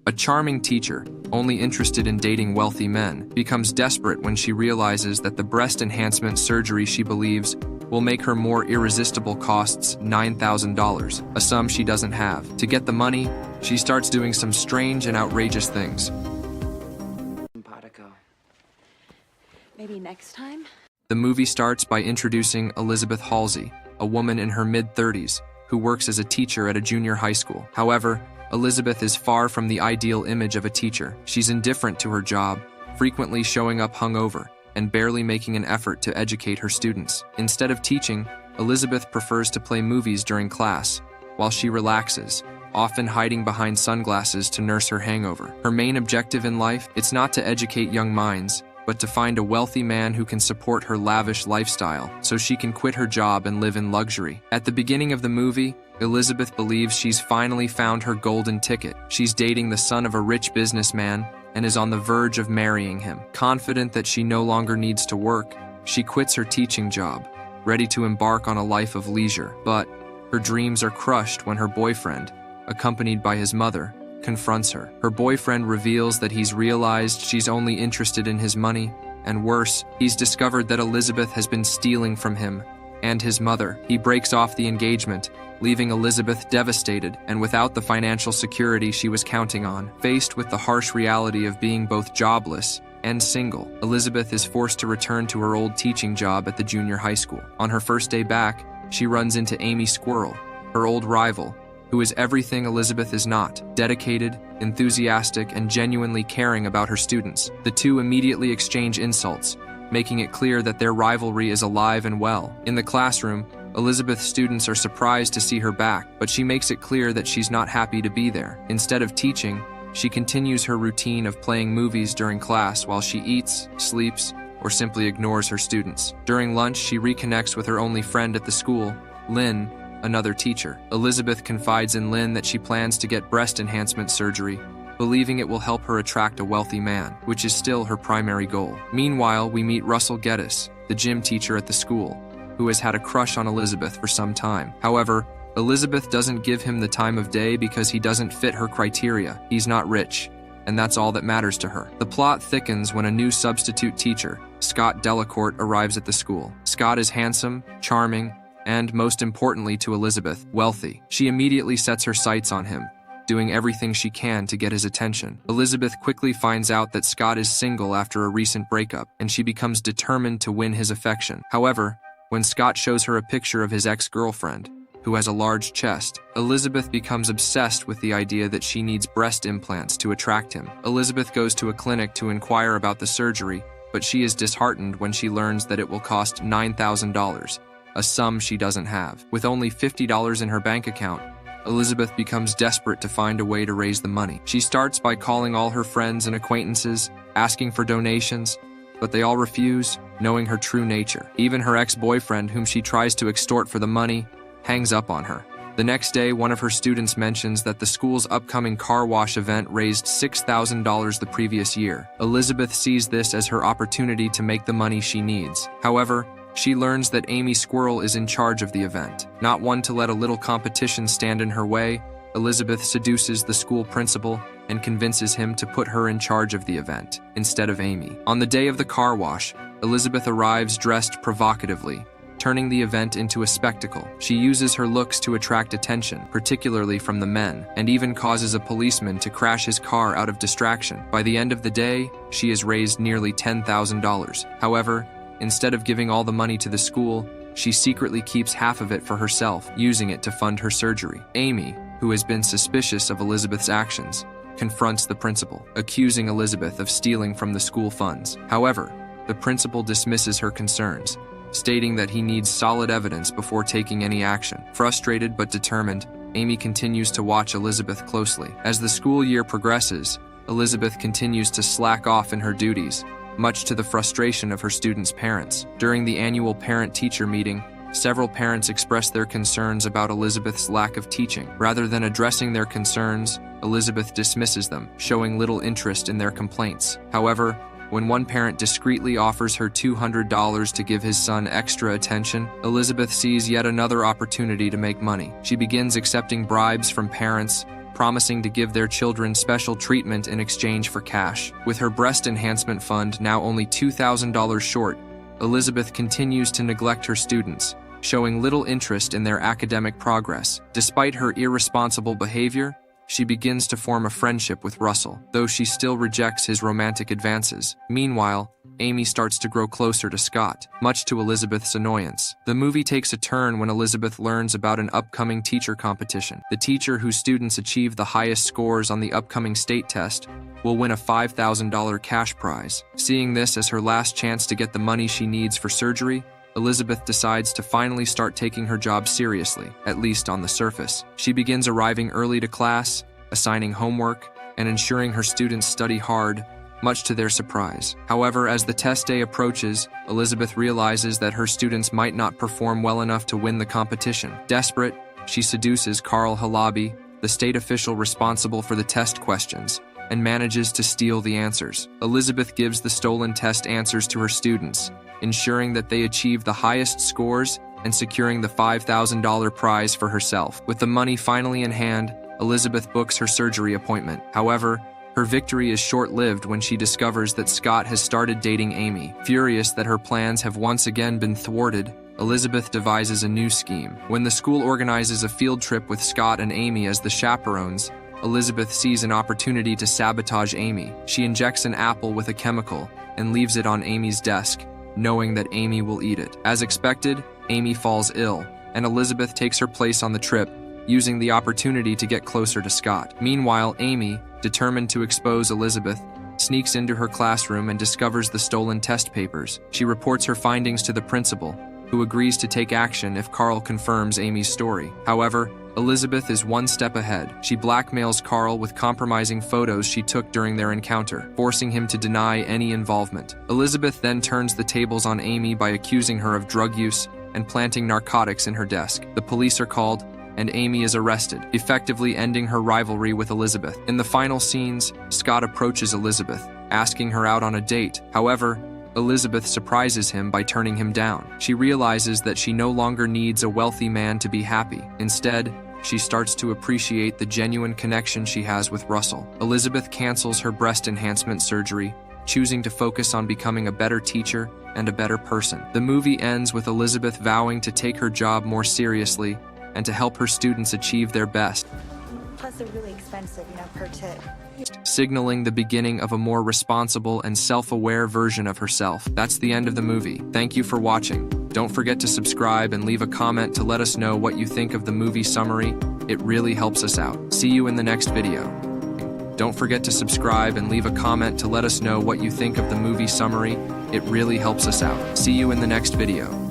A charming teacher, only interested in dating wealthy men, becomes desperate when she realizes that the breast enhancement surgery she believes will make her more irresistible costs $9,000, a sum she doesn't have. To get the money, she starts doing some strange and outrageous things. Maybe next time? The movie starts by introducing Elizabeth Halsey, a woman in her mid-30s, who works as a teacher at a junior high school. However, Elizabeth is far from the ideal image of a teacher. She's indifferent to her job, frequently showing up hungover, and barely making an effort to educate her students. Instead of teaching, Elizabeth prefers to play movies during class, while she relaxes, often hiding behind sunglasses to nurse her hangover. Her main objective in life, it's not to educate young minds, but to find a wealthy man who can support her lavish lifestyle so she can quit her job and live in luxury. At the beginning of the movie, Elizabeth believes she's finally found her golden ticket. She's dating the son of a rich businessman and is on the verge of marrying him. Confident that she no longer needs to work, she quits her teaching job, ready to embark on a life of leisure. But her dreams are crushed when her boyfriend, accompanied by his mother, confronts her. Her boyfriend reveals that he's realized she's only interested in his money, and worse, he's discovered that Elizabeth has been stealing from him and his mother. He breaks off the engagement, leaving Elizabeth devastated and without the financial security she was counting on. Faced with the harsh reality of being both jobless and single, Elizabeth is forced to return to her old teaching job at the junior high school. On her first day back, she runs into Amy Squirrel, her old rival, who is everything Elizabeth is not: dedicated, enthusiastic, and genuinely caring about her students. The two immediately exchange insults, making it clear that their rivalry is alive and well. In the classroom, Elizabeth's students are surprised to see her back, but she makes it clear that she's not happy to be there. Instead of teaching, she continues her routine of playing movies during class while she eats, sleeps, or simply ignores her students. During lunch, she reconnects with her only friend at the school, Lynn, another teacher. Elizabeth confides in Lynn that she plans to get breast enhancement surgery, believing it will help her attract a wealthy man, which is still her primary goal. Meanwhile, we meet Russell Geddes, the gym teacher at the school, who has had a crush on Elizabeth for some time. However, Elizabeth doesn't give him the time of day because he doesn't fit her criteria. He's not rich, and that's all that matters to her. The plot thickens when a new substitute teacher, Scott Delacourt, arrives at the school. Scott is handsome, charming, and, most importantly to Elizabeth, wealthy. She immediately sets her sights on him, doing everything she can to get his attention. Elizabeth quickly finds out that Scott is single after a recent breakup, and she becomes determined to win his affection. However, when Scott shows her a picture of his ex-girlfriend, who has a large chest, Elizabeth becomes obsessed with the idea that she needs breast implants to attract him. Elizabeth goes to a clinic to inquire about the surgery, but she is disheartened when she learns that it will cost $9,000, a sum she doesn't have. With only $50 in her bank account, Elizabeth becomes desperate to find a way to raise the money. She starts by calling all her friends and acquaintances, asking for donations, but they all refuse, knowing her true nature. Even her ex-boyfriend, whom she tries to extort for the money, hangs up on her. The next day, one of her students mentions that the school's upcoming car wash event raised $6,000 the previous year. Elizabeth sees this as her opportunity to make the money she needs. However, she learns that Amy Squirrel is in charge of the event. Not one to let a little competition stand in her way, Elizabeth seduces the school principal and convinces him to put her in charge of the event, instead of Amy. On the day of the car wash, Elizabeth arrives dressed provocatively, turning the event into a spectacle. She uses her looks to attract attention, particularly from the men, and even causes a policeman to crash his car out of distraction. By the end of the day, she has raised nearly $10,000. However, instead of giving all the money to the school, she secretly keeps half of it for herself, using it to fund her surgery. Amy, who has been suspicious of Elizabeth's actions, confronts the principal, accusing Elizabeth of stealing from the school funds. However, the principal dismisses her concerns, stating that he needs solid evidence before taking any action. Frustrated but determined, Amy continues to watch Elizabeth closely. As the school year progresses, Elizabeth continues to slack off in her duties, much to the frustration of her students' parents. During the annual parent-teacher meeting, several parents expressed their concerns about Elizabeth's lack of teaching. Rather than addressing their concerns, Elizabeth dismisses them, showing little interest in their complaints. However, when one parent discreetly offers her $200 to give his son extra attention, Elizabeth sees yet another opportunity to make money. She begins accepting bribes from parents, promising to give their children special treatment in exchange for cash. With her breast enhancement fund now only $2,000 short, Elizabeth continues to neglect her students, showing little interest in their academic progress. Despite her irresponsible behavior, she begins to form a friendship with Russell, though she still rejects his romantic advances. Meanwhile, Amy starts to grow closer to Scott, much to Elizabeth's annoyance. The movie takes a turn when Elizabeth learns about an upcoming teacher competition. The teacher whose students achieve the highest scores on the upcoming state test will win a $5,000 cash prize. Seeing this as her last chance to get the money she needs for surgery, Elizabeth decides to finally start taking her job seriously, at least on the surface. She begins arriving early to class, assigning homework, and ensuring her students study hard, much to their surprise. However, as the test day approaches, Elizabeth realizes that her students might not perform well enough to win the competition. Desperate, she seduces Carl Halabi, the state official responsible for the test questions, and manages to steal the answers. Elizabeth gives the stolen test answers to her students, ensuring that they achieve the highest scores and securing the $5,000 prize for herself. With the money finally in hand, Elizabeth books her surgery appointment. However, her victory is short-lived when she discovers that Scott has started dating Amy. Furious that her plans have once again been thwarted, Elizabeth devises a new scheme. When the school organizes a field trip with Scott and Amy as the chaperones, Elizabeth sees an opportunity to sabotage Amy. She injects an apple with a chemical and leaves it on Amy's desk, knowing that Amy will eat it. As expected, Amy falls ill, and Elizabeth takes her place on the trip, using the opportunity to get closer to Scott. Meanwhile, Amy, determined to expose Elizabeth, sneaks into her classroom and discovers the stolen test papers. She reports her findings to the principal, who agrees to take action if Carl confirms Amy's story. However, Elizabeth is one step ahead. She blackmails Carl with compromising photos she took during their encounter, forcing him to deny any involvement. Elizabeth then turns the tables on Amy by accusing her of drug use and planting narcotics in her desk. The police are called, and Amy is arrested, effectively ending her rivalry with Elizabeth. In the final scenes, Scott approaches Elizabeth, asking her out on a date. However, Elizabeth surprises him by turning him down. She realizes that she no longer needs a wealthy man to be happy. Instead, she starts to appreciate the genuine connection she has with Russell. Elizabeth cancels her breast enhancement surgery, choosing to focus on becoming a better teacher and a better person. The movie ends with Elizabeth vowing to take her job more seriously and to help her students achieve their best. Plus, they're really expensive, per tip. Signaling the beginning of a more responsible and self-aware version of herself. That's the end of the movie. Thank you for watching. Don't forget to subscribe and leave a comment to let us know what you think of the movie summary. It really helps us out. See you in the next video. Don't forget to subscribe and leave a comment to let us know what you think of the movie summary. It really helps us out. See you in the next video.